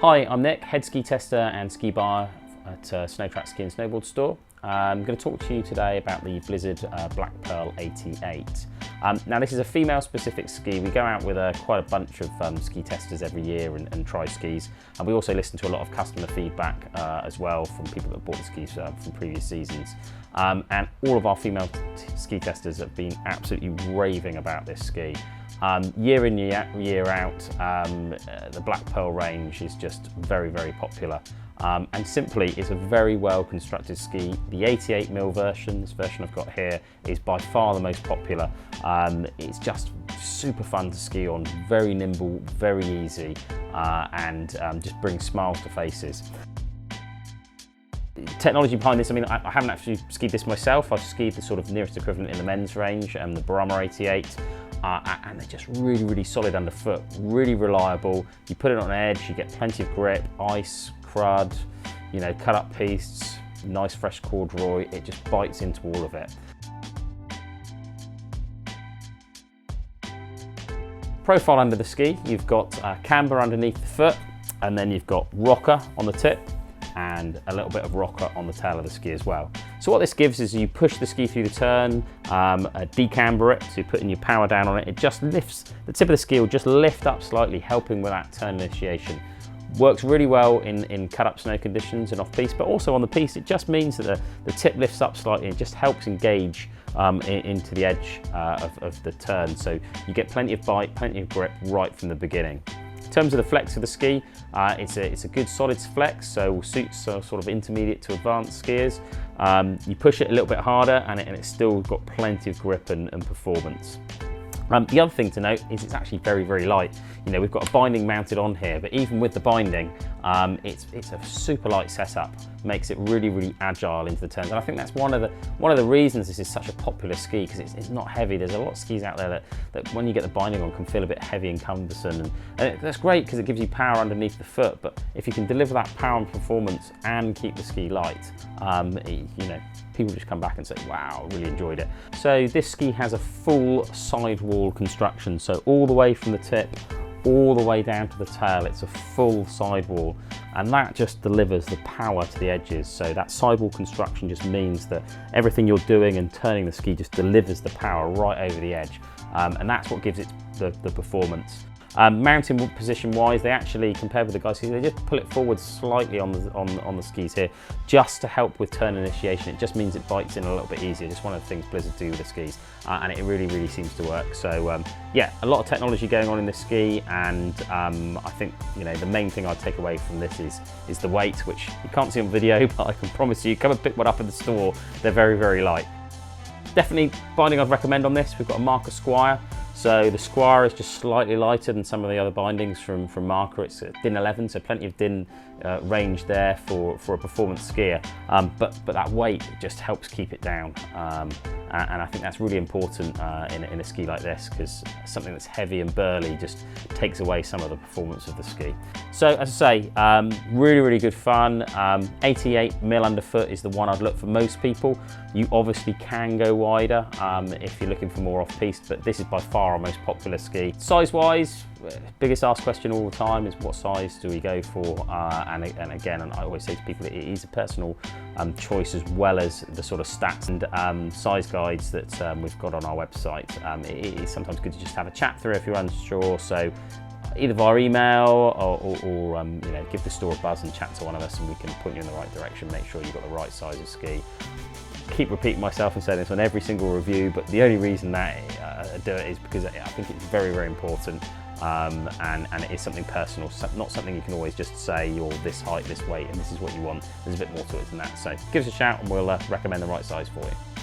Hi, I'm Nick, head ski tester and ski buyer at Snowtrack Ski and Snowboard Store. I'm going to talk to you today about the Blizzard Black Pearl 88. Now this is a female specific ski. We go out with quite a bunch of ski testers every year and try skis, and we also listen to a lot of customer feedback as well from people that bought the skis from previous seasons. And all of our female ski testers have been absolutely raving about this ski. Year in, year out, the Black Pearl range is just very, very popular. And simply, it's a very well constructed ski. The 88mm version, this version I've got here, is by far the most popular. It's just super fun to ski on, very nimble, very easy, and just brings smiles to faces. Technology behind this, I mean, I haven't actually skied this myself. I've skied the sort of nearest equivalent in the men's range, the Brommer 88. And they're just really, really solid underfoot, really reliable. You put it on edge, you get plenty of grip, ice, crud, you know, cut up pistes, nice fresh corduroy. It just bites into all of it. Profile under the ski, you've got camber underneath the foot, and then you've got rocker on the tip and a little bit of rocker on the tail of the ski as well. So what this gives is you push the ski through the turn, decamber it, so you're putting your power down on it. It just lifts, the tip of the ski will just lift up slightly, helping with that turn initiation. Works really well in cut-up snow conditions and off-piste, but also on the piste, it just means that the tip lifts up slightly and just helps engage into the edge of the turn. So you get plenty of bite, plenty of grip right from the beginning. In terms of the flex of the ski, it's a good solid flex, so will suit sort of intermediate to advanced skiers. You push it a little bit harder and it's still got plenty of grip and performance. The other thing to note is it's actually very, very light. You know, we've got a binding mounted on here, but even with the binding, it's a super light setup. Makes it really, really agile into the turns. And I think that's one of the reasons this is such a popular ski, because it's not heavy. There's a lot of skis out there that when you get the binding on can feel a bit heavy and cumbersome. And that's great because it gives you power underneath the foot. But if you can deliver that power and performance and keep the ski light, you know, people just come back and say, wow, really enjoyed it. So this ski has a full sidewall construction. So all the way from the tip, all the way down to the tail, it's a full sidewall, and that just delivers the power to the edges. So that sidewall construction just means that everything you're doing and turning the ski just delivers the power right over the edge, and that's what gives it the performance. Mounting position wise, they actually, compared with the guys here, they just pull it forward slightly on the skis here, just to help with turn initiation. It just means it bites in a little bit easier. Just one of the things Blizzard do with the skis, and it really, really seems to work. So yeah, a lot of technology going on in this ski, and I think, you know, the main thing I take away from this is the weight, which you can't see on video, but I can promise you, come and pick one up in the store. They're very, very light. Definitely binding I'd recommend on this. We've got a Marker Squire. So the Squire is just slightly lighter than some of the other bindings from Marker. It's a DIN 11, so plenty of DIN range there for a performance skier. But that weight just helps keep it down. And I think that's really important in a ski like this, because something that's heavy and burly just takes away some of the performance of the ski. So as I say, really, really good fun. 88mm underfoot is the one I'd look for most people. You obviously can go wider if you're looking for more off-piste, but this is by far our most popular ski. Size-wise, biggest asked question all the time is what size do we go for? And again, I always say to people, it is a personal choice, as well as the sort of stats and size guides that we've got on our website. It is sometimes good to just have a chat through if you're unsure. So either via email or you know, give the store a buzz and chat to one of us, and we can point you in the right direction, make sure you've got the right size of ski. Keep repeating myself and saying this on every single review, but the only reason that I do it is because I think it's very, very important, and it is something personal, not something you can always just say you're this height, this weight, and this is what you want. There's a bit more to it than that. So give us a shout and we'll recommend the right size for you.